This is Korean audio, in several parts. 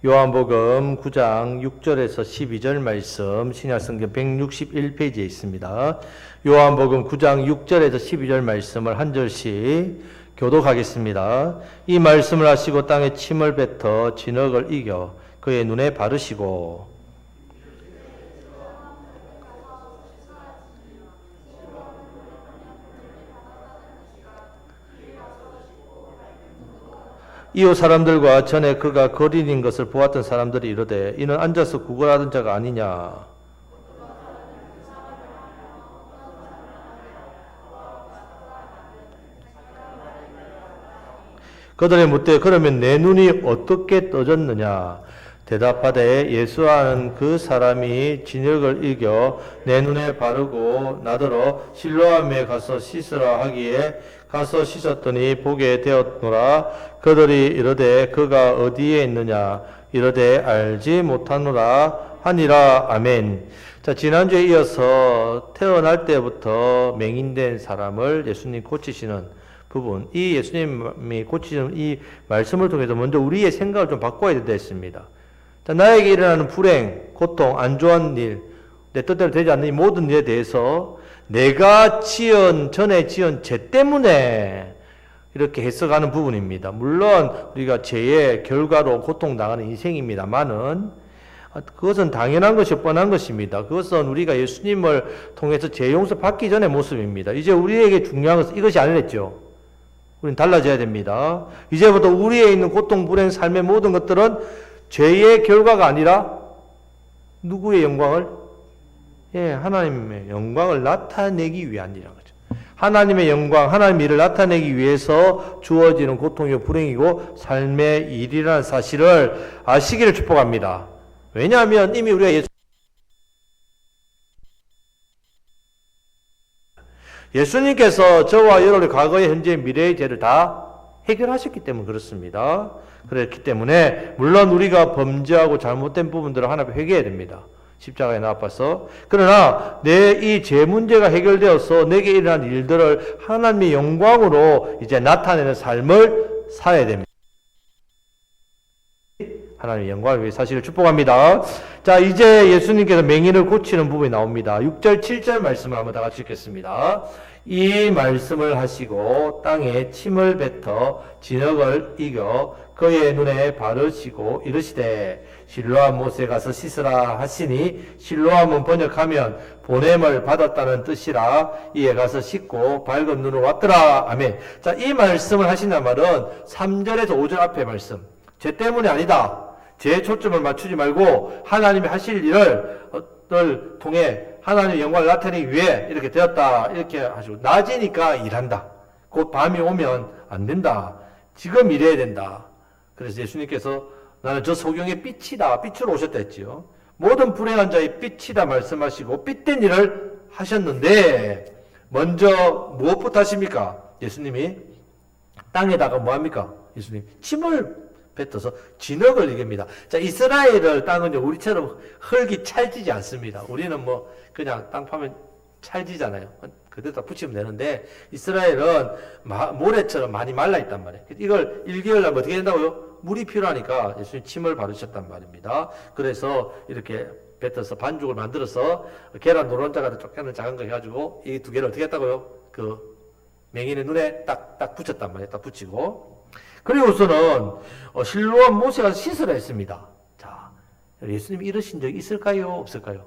요한복음 9장 6절에서 12절 말씀 신약성경 161페이지에 있습니다. 요한복음 9장 6절에서 12절 말씀을 한 절씩 교독하겠습니다. 이 말씀을 하시고 땅에 침을 뱉어 진흙을 이겨 그의 눈에 바르시고 이웃 사람들과 전에 그가 거린인 것을 보았던 사람들이 이르되 이는 앉아서 구걸하던 자가 아니냐. 그들이 묻되 그러면 내 눈이 어떻게 떠졌느냐. 대답하되 예수하는 그 사람이 진흙을 이겨 내 눈에 바르고 나더러 실로암에 가서 씻으라 하기에 가서 씻었더니 보게 되었노라. 그들이 이르되 그가 어디에 있느냐. 이르되 알지 못하노라 하니라. 아멘. 자, 지난주에 이어서 태어날 때부터 맹인된 사람을 예수님 고치시는 부분, 이 예수님이 고치시는 이 말씀을 통해서 먼저 우리의 생각을 좀 바꿔야 된다 했습니다. 자, 나에게 일어나는 불행, 고통, 안 좋은 일, 내 뜻대로 되지 않는 이 모든 일에 대해서 내가 전에 지은 죄 때문에 이렇게 해석하는 부분입니다. 물론 우리가 죄의 결과로 고통당하는 인생입니다만은 그것은 당연한 것이 뻔한 것입니다. 그것은 우리가 예수님을 통해서 죄 용서 받기 전의 모습입니다. 이제 우리에게 중요한 것은 이것이 아니랬죠. 우리는 달라져야 됩니다. 이제부터 우리에 있는 고통, 불행, 삶의 모든 것들은 죄의 결과가 아니라 누구의 영광을? 하나님의 영광을 나타내기 위함이라는 거죠. 하나님의 영광, 하나님의 일을 나타내기 위해서 주어지는 고통이고 불행이고 삶의 일이라는 사실을 아시기를 축복합니다. 왜냐하면 이미 우리가 예수님께서 저와 여러분의 과거의, 현재, 미래의 죄를 다 해결하셨기 때문에 그렇습니다. 그렇기 때문에 물론 우리가 범죄하고 잘못된 부분들을 하나님 회개해야 됩니다. 십자가에 나아가서. 그러나 내 이 죄 문제가 해결되어서 내게 일어난 일들을 하나님의 영광으로 이제 나타내는 삶을 살아야 됩니다. 하나님의 영광을 위해 사실을 축복합니다. 자, 이제 예수님께서 맹인을 고치는 부분이 나옵니다. 6절, 7절 말씀을 한번 다 같이 읽겠습니다. 이 말씀을 하시고 땅에 침을 뱉어 진흙을 이겨 그의 눈에 바르시고 이르시되 실로암 못에 가서 씻으라 하시니 실로암은 번역하면 보냄을 받았다는 뜻이라. 이에 가서 씻고 밝은 눈으로 왔더라. 아멘. 자, 이 말씀을 하신단 말은 3절에서 5절 앞에 말씀, 죄 때문이 아니다. 죄에 초점을 맞추지 말고 하나님이 하실 일을 통해 하나님의 영광을 나타내기 위해 이렇게 되었다. 이렇게 하시고 낮이니까 일한다. 곧 밤이 오면 안 된다. 지금 일해야 된다. 그래서 예수님께서 나는 저 소경의 빛이다. 빛으로 오셨다 했지요. 모든 불행한 자의 빛이다 말씀하시고 빛된 일을 하셨는데 먼저 무엇부터 하십니까? 예수님이 땅에다가 뭐합니까? 예수님 침을 뱉어서 진흙을 이깁니다. 자, 이스라엘을 땅은 우리처럼 흙이 찰지지 않습니다. 우리는 뭐 그냥 땅 파면 찰지잖아요. 그대로 붙이면 되는데 이스라엘은 모래처럼 많이 말라 있단 말이에요. 이걸 일기하려면 어떻게 된다고요? 물이 필요하니까 예수님 침을 바르셨단 말입니다. 그래서 이렇게 뱉어서 반죽을 만들어서 계란 노른자가 쫓겨는 작은 거 해가지고 이 두 개를 어떻게 했다고요? 그 맹인의 눈에 딱 붙였단 말이에요. 딱 붙이고. 그리고서는 실로암 모세가 씻으라 했습니다. 자, 예수님이 이러신 적이 있을까요? 없을까요?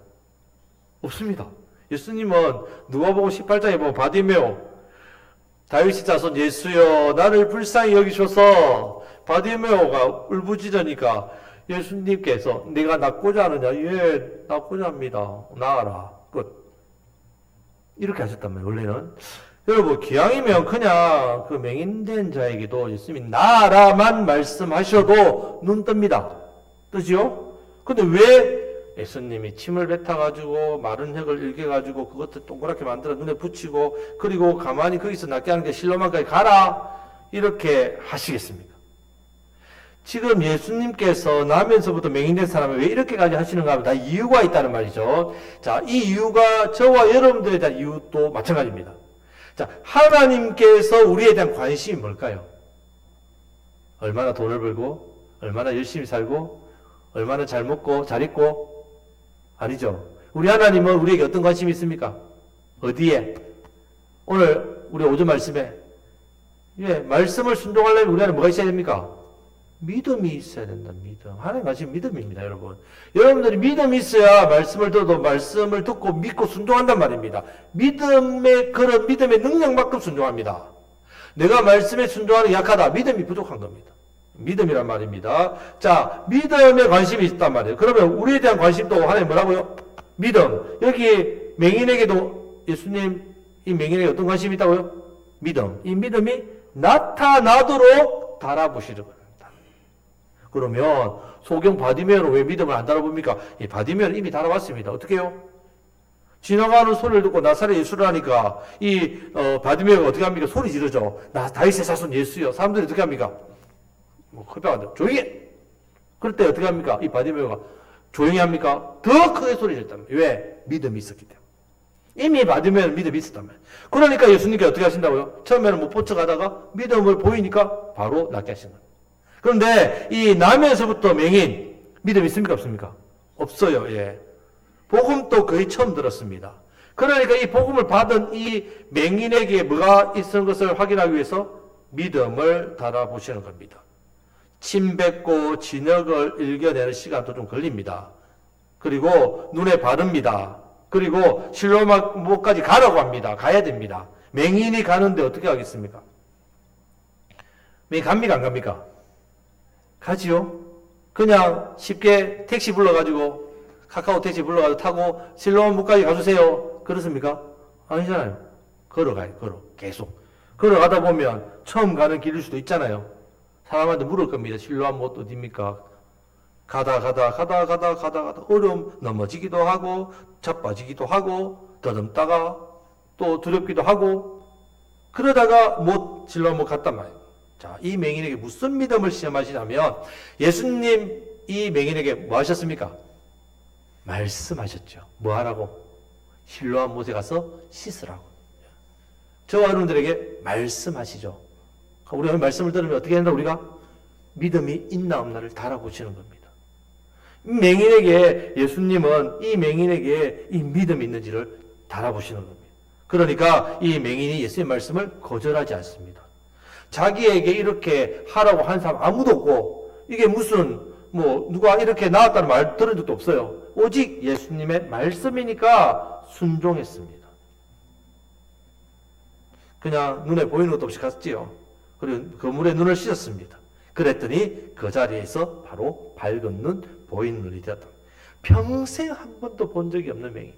없습니다. 예수님은 누가복음 18장에 보면 바디메오, 다윗의 자손 예수여 나를 불쌍히 여기셔서, 바디메오가 울부짖으니까 예수님께서 네가 낫고자 하느냐? 예, 낫고자 합니다. 나아라. 끝. 이렇게 하셨단 말이에요. 원래는. 여러분, 기왕이면 그냥 그 맹인된 자에게도 예수님이 나라만 말씀하셔도 눈 뜹니다. 뜨지요? 근데 왜 예수님이 침을 뱉어가지고 마른 흙을 일개가지고 그것도 동그랗게 만들어 눈에 붙이고 그리고 가만히 거기서 낫게 하는 게 실로암까지 가라 이렇게 하시겠습니까? 지금 예수님께서 나면서부터 맹인된 사람을 왜 이렇게까지 하시는가 하면 다 이유가 있다는 말이죠. 자, 이 이유가 저와 여러분들에 대한 이유도 마찬가지입니다. 자, 하나님께서 우리에 대한 관심이 뭘까요? 얼마나 돈을 벌고, 얼마나 열심히 살고, 얼마나 잘 먹고 잘 입고? 아니죠. 우리 하나님은 우리에게 어떤 관심이 있습니까? 어디에? 오늘 우리 오전 말씀에 말씀을 순종하려면 우리 안에 뭐가 있어야 됩니까? 믿음이 있어야 된다. 믿음. 하나님 관심 믿음입니다, 여러분. 여러분들이 믿음이 있어야 말씀을 들어도 말씀을 듣고 믿고 순종한단 말입니다. 믿음의 그런 믿음의 능력만큼 순종합니다. 내가 말씀에 순종하는 약하다. 믿음이 부족한 겁니다. 믿음이란 말입니다. 자, 믿음에 관심이 있단 말이에요. 그러면 우리에 대한 관심도 하나님 뭐라고요? 믿음. 여기 맹인에게도 예수님 이 맹인에게 어떤 관심이 있다고요? 믿음. 이 믿음이 나타나도록 달아보시는 겁니다. 그러면 소경 바디메어는 왜 믿음을 안 달아봅니까? 이 바디메어는 이미 달아봤습니다. 어떻게 해요? 지나가는 소리를 듣고 나사렛 예수를 하니까 이 바디메어가 어떻게 합니까? 소리 지르죠. 나 다윗의 자손 예수요. 사람들이 어떻게 합니까? 뭐 흡입한다. 조용히 해! 그럴 때 어떻게 합니까? 이 바디메어가 조용히 합니까? 더 크게 소리 질단 말이에요. 왜? 믿음이 있었기 때문에. 이미 바디메어는 믿음이 있었단 말이에요. 그러니까 예수님께 어떻게 하신다고요? 처음에는 못 본 척 하다가 믿음을 보이니까 바로 낫게 하신 거예요. 그런데 이 나면서부터 맹인 믿음 있습니까? 없습니까? 없어요. 예. 복음도 거의 처음 들었습니다. 그러니까 이 복음을 받은 이 맹인에게 뭐가 있는 것을 확인하기 위해서 믿음을 달아보시는 겁니다. 침 뱉고 진흙을 일겨내는 시간도 좀 걸립니다. 그리고 눈에 바릅니다. 그리고 실로암못까지 가라고 합니다. 가야 됩니다. 맹인이 가는데 어떻게 하겠습니까? 맹인 갑니까? 안 갑니까? 가지요. 그냥 쉽게 택시 불러가지고 카카오 택시 불러가지고 타고 실로암못까지 가주세요. 그렇습니까? 아니잖아요. 걸어가요. 계속. 걸어가다 보면 처음 가는 길일 수도 있잖아요. 사람한테 물을 겁니다. 실로암못 어디입니까? 가다 어려움 넘어지기도 하고 자빠지기도 하고 더듬다가 또 두렵기도 하고 그러다가 실로암못 갔단 말이에요. 자, 이 맹인에게 무슨 믿음을 시험하시냐면 예수님 이 맹인에게 뭐 하셨습니까? 말씀하셨죠. 뭐 하라고? 실로암못에 가서 씻으라고. 저와 여러분들에게 말씀하시죠. 우리가 말씀을 들으면 어떻게 된다? 우리가 믿음이 있나 없나를 달아보시는 겁니다. 맹인에게 예수님은 이 맹인에게 이 믿음이 있는지를 달아보시는 겁니다. 그러니까 이 맹인이 예수님의 말씀을 거절하지 않습니다. 자기에게 이렇게 하라고 한 사람 아무도 없고 이게 무슨 누가 이렇게 나왔다는 말 들은 적도 없어요. 오직 예수님의 말씀이니까 순종했습니다. 그냥 눈에 보이는 것도 없이 갔지요. 그리고 그물에 눈을 씻었습니다. 그랬더니 그 자리에서 바로 밝은 눈, 보이는 눈이 되었다. 평생 한 번도 본 적이 없는 맹인.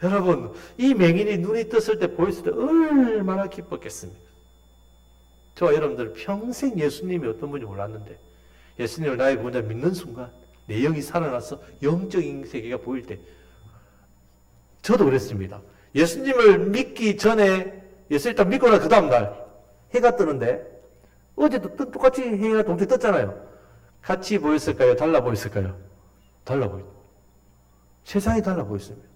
여러분, 이 맹인이 눈이 떴을 때 보였을 때 얼마나 기뻤겠습니까? 저와 여러분들 평생 예수님이 어떤 분인지 몰랐는데 예수님을 나의 구원자 믿는 순간 내 영이 살아나서 영적인 세계가 보일 때 저도 그랬습니다. 예수님을 믿기 전에 예수 일단 믿고 나 그 다음날 해가 뜨는데 어제도 똑같이 해가 동시에 떴잖아요. 같이 보였을까요? 달라 보였을까요? 달라 보였어요. 세상이 달라 보였습니다.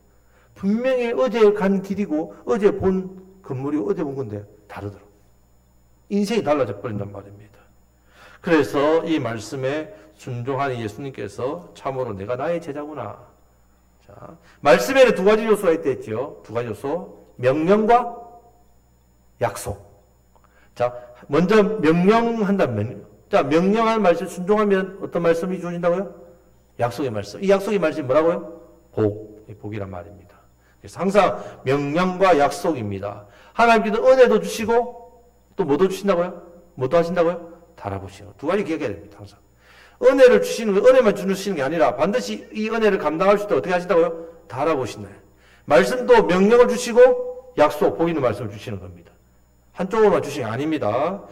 분명히 어제 간 길이고 어제 본 건물이고 어제 본 건데 다르더라고요. 인생이 달라져 버린단 말입니다. 그래서 이 말씀에 순종하는 예수님께서 참으로 내가 나의 제자구나. 자, 말씀에는 두 가지 요소가 있다 했죠. 두 가지 요소. 명령과 약속. 자, 먼저 명령한다면, 자, 명령한 말씀 순종하면 어떤 말씀이 주어진다고요? 약속의 말씀. 이 약속의 말씀이 뭐라고요? 복이란 말입니다. 그래서 항상 명령과 약속입니다. 하나님께서 은혜도 주시고 또 뭐도 주신다고요? 뭐도 하신다고요? 달아보시는 거. 두 가지 기억해야 됩니다. 항상. 은혜를 주시는 거, 은혜만 주시는 게 아니라 반드시 이 은혜를 감당할 수 있도록 어떻게 하신다고요? 달아보신다. 말씀도 명령을 주시고 약속, 복 있는 말씀을 주시는 겁니다. 한쪽으로만 주시는 게 아닙니다.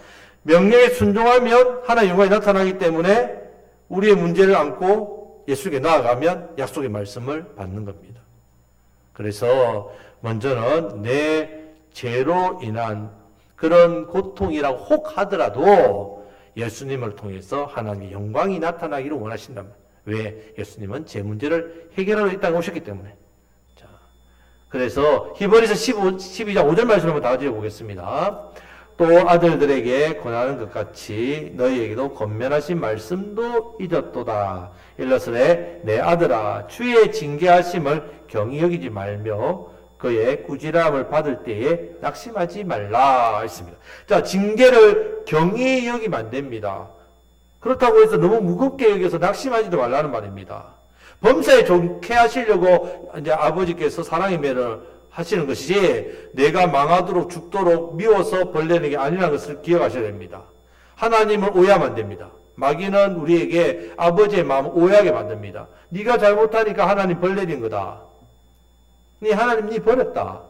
명령에 순종하면 하나님의 영광이 나타나기 때문에 우리의 문제를 안고 예수에게 나아가면 약속의 말씀을 받는 겁니다. 그래서 먼저는 내 죄로 인한 그런 고통이라고 혹 하더라도 예수님을 통해서 하나님의 영광이 나타나기를 원하신단 말이에요. 왜? 예수님은 제 문제를 해결하러 이 땅에 오셨기 때문에. 그래서 히브리서 12장 5절 말씀을 한번 다 가지고 보겠습니다. 또 아들들에게 권하는 것 같이 너희에게도 권면하신 말씀도 잊었도다. 일러스되 내 아들아 주의 징계하심을 경히 여기지 말며 그의 꾸지람을 받을 때에 낙심하지 말라 했습니다. 자, 징계를 경히 여기면 안 됩니다. 그렇다고 해서 너무 무겁게 여겨서 낙심하지도 말라는 말입니다. 범사에 좋게 하시려고 이제 아버지께서 사랑의 매를 하시는 것이지 내가 망하도록 죽도록 미워서 벌내는 게 아니라는 것을 기억하셔야 됩니다. 하나님을 오해하면 안 됩니다. 마귀는 우리에게 아버지의 마음을 오해하게 만듭니다. 네가 잘못하니까 하나님 벌내린 거다. 네 하나님 네 버렸다.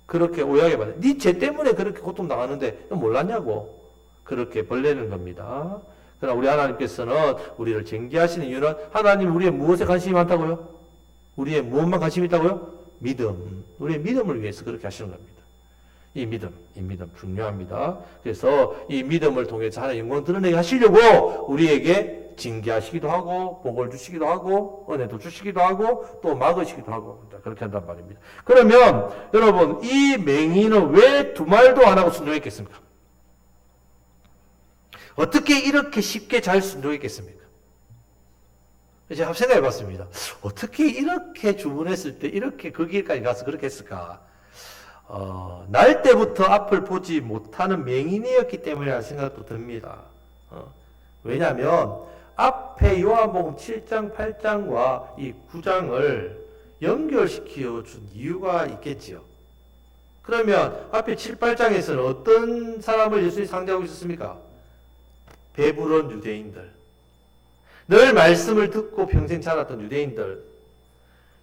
그렇게 오해하게 만듭니다. 네 죄 때문에 그렇게 고통당하는데 몰랐냐고. 그렇게 벌내는 겁니다. 그러나 우리 하나님께서는 우리를 징계하시는 이유는 하나님 우리의 무엇에 관심이 많다고요? 우리의 무엇만 관심이 있다고요? 믿음. 우리의 믿음을 위해서 그렇게 하시는 겁니다. 이 믿음 중요합니다. 그래서 이 믿음을 통해서 하나님 영광 드러내게 하시려고 우리에게 징계하시기도 하고 복을 주시기도 하고 은혜도 주시기도 하고 또 막으시기도 하고 그렇게 한단 말입니다. 그러면 여러분 이 맹인은 왜 두 말도 안 하고 순종했겠습니까? 어떻게 이렇게 쉽게 잘 순종했겠습니까? 제가 한번 생각해 봤습니다. 어떻게 이렇게 주문했을 때 이렇게 그 길까지 가서 그렇게 했을까? 날 때부터 앞을 보지 못하는 맹인이었기 때문이라는 생각도 듭니다. 왜냐하면 앞에 요한복음 7장, 8장과 이 9장을 연결시켜 준 이유가 있겠지요. 그러면 앞에 7, 8장에서는 어떤 사람을 예수님이 상대하고 있었습니까? 배부른 유대인들. 늘 말씀을 듣고 평생 자랐던 유대인들.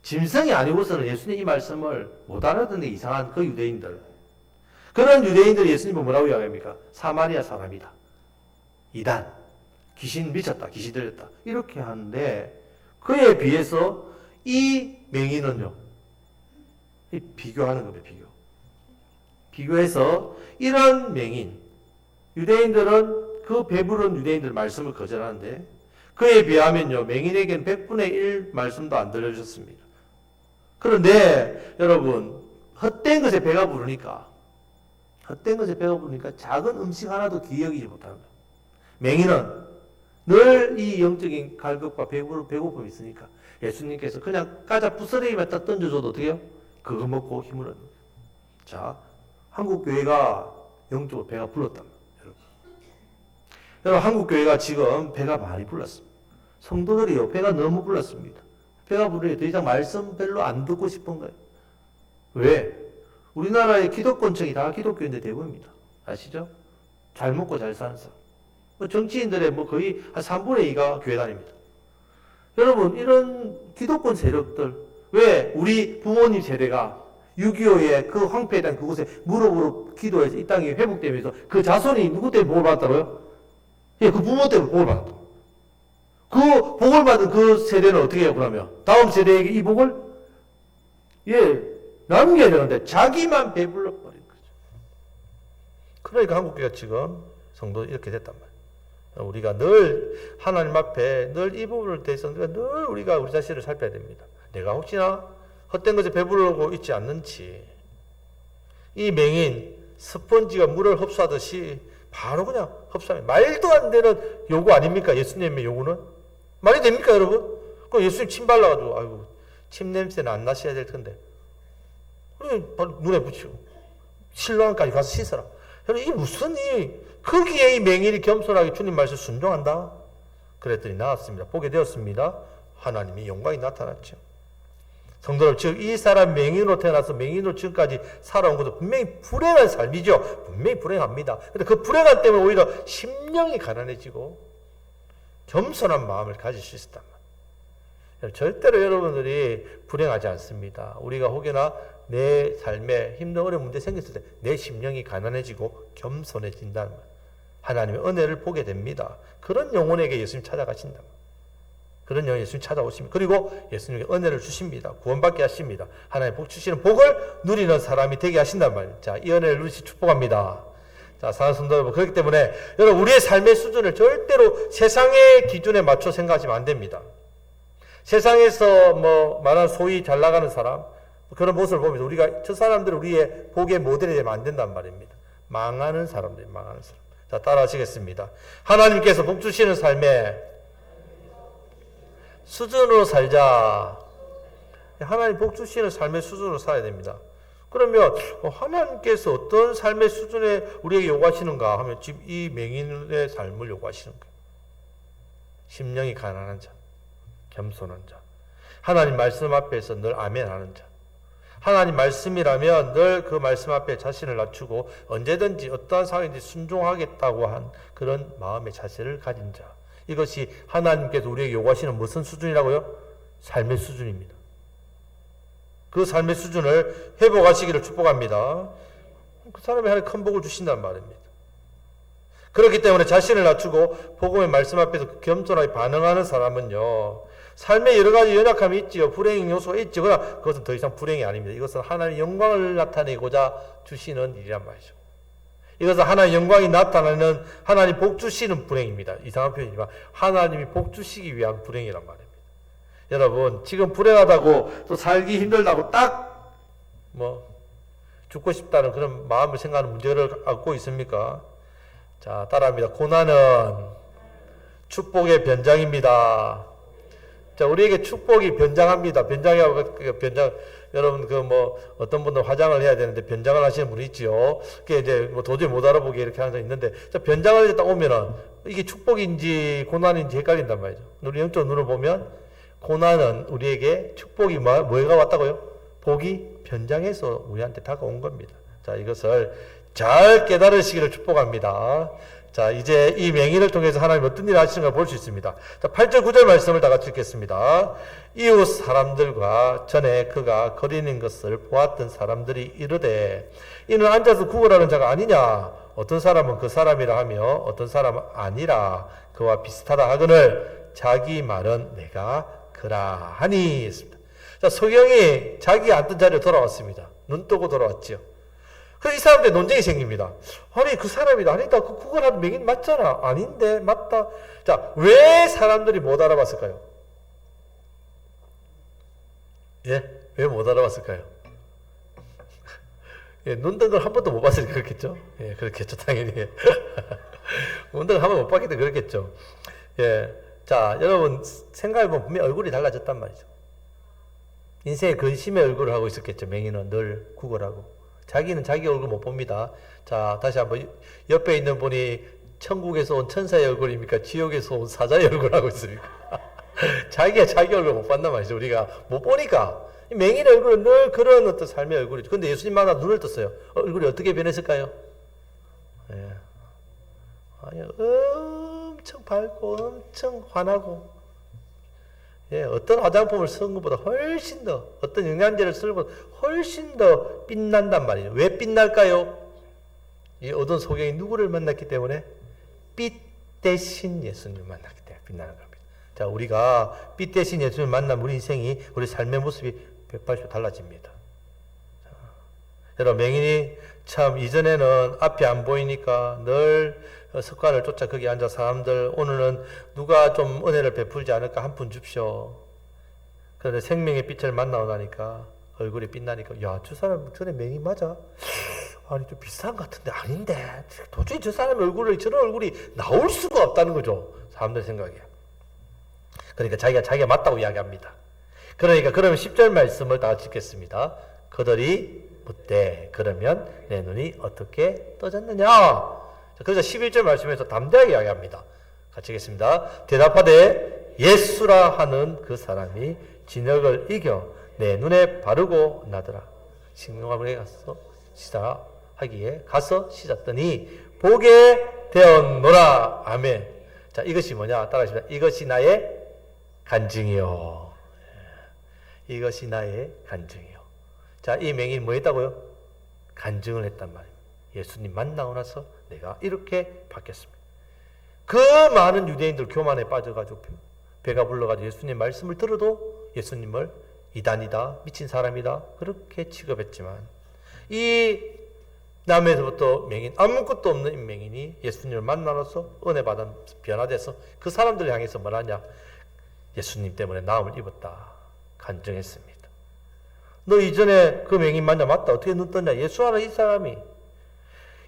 짐승이 아니고서는 예수님 이 말씀을 못 알아듣는 이상한 그 유대인들. 그런 유대인들이 예수님을 뭐라고 이야기합니까? 사마리아 사람이다. 이단. 귀신 미쳤다. 귀신 들렸다. 이렇게 하는데 그에 비해서 이 맹인은요. 비교하는 겁니다. 비교해서 이런 맹인. 유대인들은 그 배부른 유대인들 말씀을 거절하는데 그에 비하면요. 맹인에게는 100분의 1 말씀도 안 들려주셨습니다. 그런데 여러분 헛된 것에 배가 부르니까 작은 음식 하나도 귀히 여기지 못하는 거예요. 맹인은 늘 이 영적인 갈급과 배고픔이 있으니까 예수님께서 그냥 까자 부스러기만 딱 던져줘도 어떻게 해요? 그거 먹고 힘을 얻는 거예요. 자, 한국교회가 영적으로 배가 불렀단 말이에요. 여러분 한국교회가 지금 배가 많이 불렀습니다. 성도들이요 배가 너무 불렀습니다. 배가 부르니 더 이상 말씀 별로 안 듣고 싶은 거예요. 왜? 우리나라의 기독권층이 다 기독교인들 대부분입니다. 아시죠? 잘 먹고 잘 사는 사람. 정치인들의 거의 한 3분의 2가 교회 다닙니다. 여러분, 이런 기독권 세력들, 왜 우리 부모님 세대가 6.25의 그 황폐에 대한 그곳에 무릎으로 기도해서 이 땅이 회복되면서 그 자손이 누구 때문에 복을 받았다고요? 예, 그 부모 때문에 복을 받았다고. 그 복을 받은 그 세대는 어떻게 해요, 그러면? 다음 세대에게 이 복을? 예, 남겨야 되는데 자기만 배불러 버린 거죠. 그러니까 한국교회가 지금 성도 이렇게 됐단 말이에요. 우리가 늘 하나님 앞에 늘 이 부분을 대해서 늘 우리가 우리 자신을 살펴야 됩니다. 내가 혹시나 헛된 것에 배부르고 있지 않는지. 이 맹인 스펀지가 물을 흡수하듯이 바로 그냥 흡수합니다. 말도 안 되는 요구 아닙니까? 예수님의 요구는 말이 됩니까, 여러분? 그 예수님 침 발라가지고 아이고 침 냄새는 안 나셔야 될 텐데 바로 눈에 붙이고 실로암까지 가서 씻어라. 여러분 이게 무슨 거기에 이 맹인이 겸손하게 주님 말씀 순종한다. 그랬더니 나왔습니다. 보게 되었습니다. 하나님의 영광이 나타났죠. 성도 여러분, 즉 이 사람 맹인으로 태어나서 맹인으로 지금까지 살아온 것도 분명히 불행한 삶이죠. 분명히 불행합니다. 그런데 그 불행함 때문에 오히려 심령이 가난해지고 겸손한 마음을 가질 수 있었단 말이에요. 절대로 여러분들이 불행하지 않습니다. 우리가 혹여나 내 삶에 힘든 어려운 문제 생겼을 때 내 심령이 가난해지고 겸손해진다는 거예요. 하나님의 은혜를 보게 됩니다. 그런 영혼에게 예수님 찾아가신다. 그런 영혼 예수님 찾아오십니다. 그리고 예수님께 은혜를 주십니다. 구원받게 하십니다. 하나님 복 주시는 복을 누리는 사람이 되게 하신단 말이에요. 자, 이 은혜를 누리시 축복합니다. 자, 사랑하는 성도 여러분, 그렇기 때문에 여러분 우리의 삶의 수준을 절대로 세상의 기준에 맞춰 생각하시면 안 됩니다. 세상에서 말하는 소위 잘 나가는 사람 그런 모습을 보면서 우리가 저 사람들은 우리의 복의 모델이 되면 안 된단 말입니다. 망하는 사람들, 망하는 사람. 자, 따라 하시겠습니다. 하나님께서 복 주시는 삶의 수준으로 살자. 하나님 복 주시는 삶의 수준으로 살아야 됩니다. 그러면 하나님께서 어떤 삶의 수준에 우리에게 요구하시는가 하면 지금 이 맹인의 삶을 요구하시는 거예요. 심령이 가난한 자, 겸손한 자, 하나님 말씀 앞에서 늘 아멘하는 자, 하나님 말씀이라면 늘 그 말씀 앞에 자신을 낮추고 언제든지 어떠한 상황인지 순종하겠다고 한 그런 마음의 자세를 가진 자. 이것이 하나님께서 우리에게 요구하시는 무슨 수준이라고요? 삶의 수준입니다. 그 삶의 수준을 회복하시기를 축복합니다. 그 사람이 하나님 큰 복을 주신단 말입니다. 그렇기 때문에 자신을 낮추고 복음의 말씀 앞에서 겸손하게 반응하는 사람은요, 삶에 여러 가지 연약함이 있지요. 불행 요소가 있죠. 그러나 그것은 더 이상 불행이 아닙니다. 이것은 하나님의 영광을 나타내고자 주시는 일이란 말이죠. 이것은 하나님의 영광이 나타나는 하나님 복 주시는 불행입니다. 이상한 표현이지만 하나님이 복 주시기 위한 불행이란 말입니다. 여러분, 지금 불행하다고 또 살기 힘들다고 딱 죽고 싶다는 그런 마음을 생각하는 문제를 안고 있습니까? 자, 따라합니다. 고난은 축복의 변장입니다. 자, 우리에게 축복이 변장합니다. 여러분, 어떤 분들 화장을 해야 되는데 변장을 하시는 분이 있지요. 그게 이제 도저히 못 알아보게 이렇게 하는 사람이 있는데, 자, 변장을 딱 오면은 이게 축복인지 고난인지 헷갈린단 말이죠. 우리 영적 눈을 보면 고난은 우리에게 축복이 뭐가 왔다고요? 복이 변장해서 우리한테 다가온 겁니다. 자, 이것을 잘 깨달으시기를 축복합니다. 자, 이제 이 맹인을 통해서 하나님 어떤 일을 하시는가 볼 수 있습니다. 자, 8절 9절 말씀을 다 같이 읽겠습니다. 이웃 사람들과 전에 그가 거리는 것을 보았던 사람들이 이르되 이는 앉아서 구걸하는 자가 아니냐? 어떤 사람은 그 사람이라 하며 어떤 사람은 아니라 그와 비슷하다 하거늘 자기 말은 내가 그라하니 했습니다. 자, 소경이 자기 앉던 자리에 돌아왔습니다. 눈 뜨고 돌아왔죠. 이 사람들 논쟁이 생깁니다. 아니, 그 사람이다. 아니다. 그걸 하는 맹인 맞잖아. 아닌데, 맞다. 자, 왜 사람들이 못 알아봤을까요? 예? 왜 못 알아봤을까요? 예, 눈 뜬 걸 한 번도 못 봤으니까 그렇겠죠? 예, 그렇겠죠. 당연히. 눈 뜬 걸 한 번 못 봤기 때문에 그렇겠죠. 예. 자, 여러분, 생각해보면 분명히 얼굴이 달라졌단 말이죠. 인생의 근심의 얼굴을 하고 있었겠죠. 맹인은 늘 구걸하고. 자기는 자기 얼굴 못 봅니다. 자, 다시 한번 옆에 있는 분이 천국에서 온 천사의 얼굴입니까? 지옥에서 온 사자의 얼굴을 하고 있습니까? 자기가 자기 얼굴 못 봤단 말이죠. 우리가 못 보니까. 맹인의 얼굴은 늘 그런 어떤 삶의 얼굴이죠. 근데 예수님 만나 눈을 떴어요. 얼굴이 어떻게 변했을까요? 예. 아니, 엄청 밝고 엄청 환하고, 예, 어떤 화장품을 쓰는 것보다 훨씬 더, 어떤 영양제를 쓰는 것보다 훨씬 더 빛난단 말이에요. 왜 빛날까요? 이 어두운 소경이 누구를 만났기 때문에? 빛 대신 예수님을 만났기 때문에 빛나는 겁니다. 자, 우리가 빛 대신 예수님을 만난 우리 인생이, 우리 삶의 모습이 180도 달라집니다. 자, 여러분, 맹인이 참 이전에는 앞이 안 보이니까 늘 습관을 쫓아 거기 앉아 사람들 오늘은 누가 좀 은혜를 베풀지 않을까 한 푼 줍쇼. 그런데 생명의 빛을 만나오다니까 얼굴이 빛나니까 야, 저 사람 전에 맹인 맞아? 아니 좀 비슷한 것 같은데 아닌데 도저히 저 사람의 얼굴을 저런 얼굴이 나올 수가 없다는 거죠. 사람들 생각에. 그러니까 자기가 맞다고 이야기합니다. 그러니까 그러면 10절 말씀을 다 읽겠습니다. 그들이 묻되 그러면 내 눈이 어떻게 떠졌느냐? 그래서 11절 말씀에서 담대하게 이야기합니다. 같이 읽겠습니다. 대답하되 예수라 하는 그 사람이 진역을 이겨 내 눈에 바르고 나더라. 식명함에 가서 시작하기에 가서 씻었더니 보게 되었노라. 아멘. 자, 이것이 뭐냐? 따라하십니다. 이것이 나의 간증이요. 이것이 나의 간증이요. 자, 이 맹인이 뭐 했다고요? 간증을 했단 말입니다. 예수님 만나고 나서 내가 이렇게 바뀌었습니다. 그 많은 유대인들 교만에 빠져가지고 배가 불러가지고 예수님 말씀을 들어도 예수님을 이단이다, 미친 사람이다 그렇게 취급했지만 이 남에서부터 맹인, 아무것도 없는 이 맹인이 예수님을 만나서 은혜 받아 변화돼서 그 사람들을 향해서 뭐라냐? 예수님 때문에 나음을 입었다 간증했습니다. 너 이전에 그 맹인 맞냐? 맞다. 어떻게 눈 떴냐? 예수 하는 이 사람이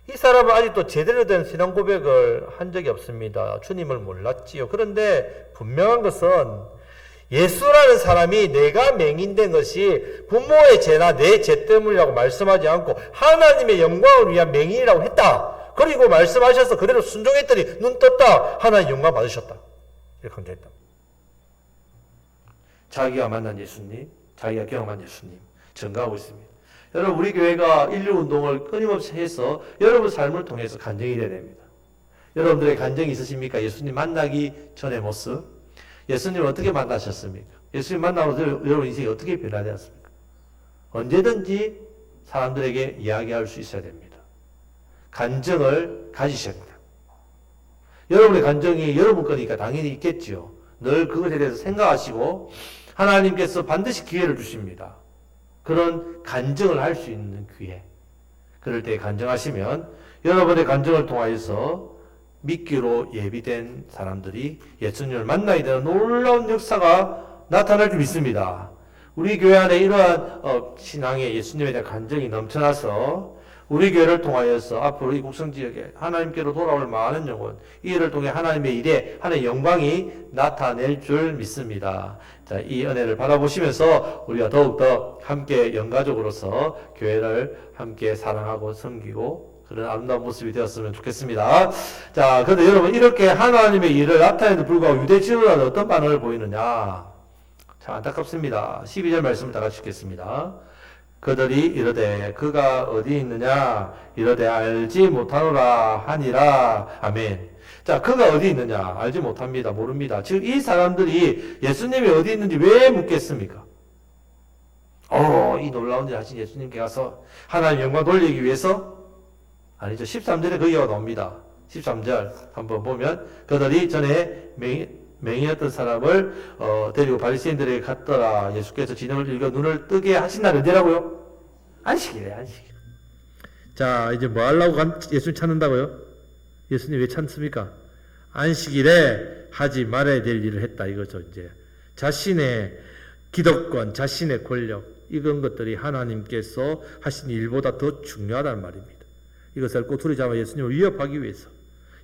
이 사람은 아직도 제대로 된 신앙 고백을 한 적이 없습니다. 주님을 몰랐지요. 그런데 분명한 것은 예수라는 사람이 내가 맹인된 것이 부모의 죄나 내 죄 때문이라고 말씀하지 않고 하나님의 영광을 위한 맹인이라고 했다. 그리고 말씀하셔서 그대로 순종했더니 눈 떴다. 하나님 영광 받으셨다. 이렇게 강조했다. 자기가 만난 예수님, 자기가 경험한 예수님 증가하고 있습니다. 여러분, 우리 교회가 인류운동을 끊임없이 해서 여러분 삶을 통해서 간증이 되어야 됩니다. 여러분들의 간증이 있으십니까? 예수님 만나기 전의 모습. 예수님을 어떻게 만나셨습니까? 예수님 만나고 여러분 인생이 어떻게 변화되었습니까? 언제든지 사람들에게 이야기할 수 있어야 됩니다. 간증을 가지셔야 됩니다. 여러분의 간증이 여러분 거니까 당연히 있겠지요. 늘 그것에 대해서 생각하시고 하나님께서 반드시 기회를 주십니다. 그런 간증을 할 수 있는 기회. 그럴 때 간증하시면 여러분의 간증을 통하여서 믿기로 예비된 사람들이 예수님을 만나게 되는 놀라운 역사가 나타날 줄 믿습니다. 우리 교회 안에 이러한 신앙의 예수님에 대한 간증이 넘쳐나서 우리 교회를 통하여서 앞으로 이 국성지역에 하나님께로 돌아올 많은 영혼, 이 일을 통해 하나님의 일에 하나님의 영광이 나타낼 줄 믿습니다. 자, 이 은혜를 바라보시면서 우리가 더욱더 함께 영가족으로서 교회를 함께 사랑하고 섬기고 그런 아름다운 모습이 되었으면 좋겠습니다. 자, 그런데 여러분, 이렇게 하나님의 일을 나타내도 불구하고 유대 지도자는 어떤 반응을 보이느냐? 참 안타깝습니다. 12절 말씀을 다 같이 읽겠습니다. 그들이 이르되 그가 어디 있느냐 이르되 알지 못하노라 하니라. 아멘. 자, 그가 어디 있느냐 알지 못합니다. 모릅니다. 즉 이 사람들이 예수님이 어디 있는지 왜 묻겠습니까? 이 놀라운 일 하신 예수님께 가서 하나님 영광 돌리기 위해서? 아니죠. 13절에 그 이유가 나옵니다. 13절 한번 보면 그들이 전에 맹인이었던 사람을 데리고 바리새인들에게 갔더라. 예수께서 진영을 읽어 눈을 뜨게 하신 날은 언제라고요? 안식일에, 안식일. 자, 이제 뭐 하려고 예수님 찾는다고요? 예수님 왜 찾습니까? 안식일에 하지 말아야 될 일을 했다 이거죠. 이제 자신의 기득권, 자신의 권력 이런 것들이 하나님께서 하신 일보다 더 중요하다는 말입니다. 이것을 꼬투리 잡아 예수님을 위협하기 위해서,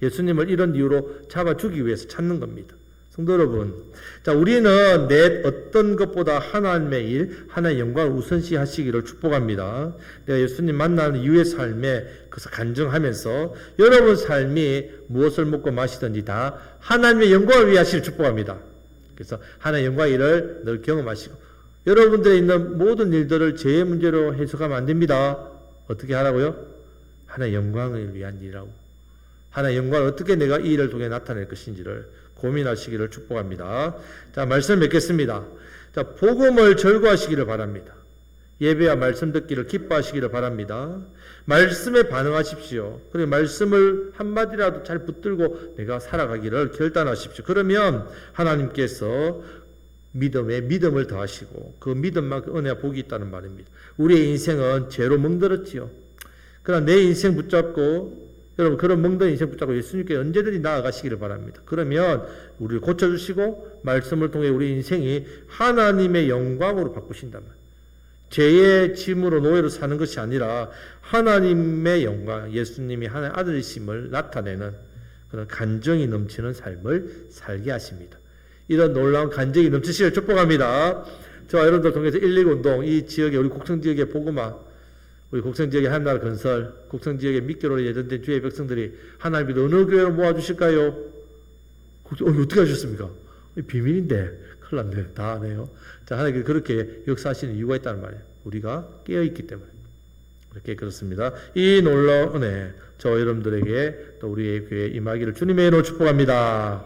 예수님을 이런 이유로 잡아주기 위해서 찾는 겁니다. 성도 여러분, 자, 우리는 내 어떤 것보다 하나님의 일, 하나님의 영광을 우선시 하시기를 축복합니다. 내가 예수님 만나는 이후의 삶에 그것을 간증하면서 여러분 삶이 무엇을 먹고 마시든지 다 하나님의 영광을 위해 하시기를 축복합니다. 그래서 하나님의 영광의 일을 늘 경험하시고 여러분들의 있는 모든 일들을 제 문제로 해석하면 안 됩니다. 어떻게 하라고요? 하나님의 영광을 위한 일이라고. 하나님의 영광을 어떻게 내가 이 일을 통해 나타낼 것인지를 고민하시기를 축복합니다. 자, 말씀 맺겠습니다. 자, 복음을 절구하시기를 바랍니다. 예배와 말씀 듣기를 기뻐하시기를 바랍니다. 말씀에 반응하십시오. 그리고 말씀을 한마디라도 잘 붙들고 내가 살아가기를 결단하십시오. 그러면 하나님께서 믿음에 믿음을 더하시고 그 믿음만큼 은혜와 복이 있다는 말입니다. 우리의 인생은 죄로 멍들었지요. 그러나 내 인생 붙잡고 여러분 그런 멍든 인생 붙잡고 예수님께 언제든지 나아가시기를 바랍니다. 그러면 우리를 고쳐주시고 말씀을 통해 우리 인생이 하나님의 영광으로 바꾸신단 말이에요. 죄의 짐으로 노예로 사는 것이 아니라 하나님의 영광, 예수님이 하나님의 아들이심을 나타내는 그런 간정이 넘치는 삶을 살게 하십니다. 이런 놀라운 간정이 넘치시기를 축복합니다. 저와 여러분들 통해서 119 운동, 이 지역에 우리 곡성지역의 복음화, 우리 곡성지역의 하나나라 건설, 곡성지역의 믿기로 예전된 주의 백성들이 하나님이 어느 교회로 모아주실까요? 어떻게 하셨습니까? 비밀인데 큰일 났네. 다 아네요. 자, 하나님께서 그렇게 역사하시는 이유가 있다는 말이에요. 우리가 깨어있기 때문에. 이렇게 그렇습니다. 이 놀라운 은혜, 저와 여러분들에게 또 우리의 교회에 임하기를 주님의 이름으로 축복합니다.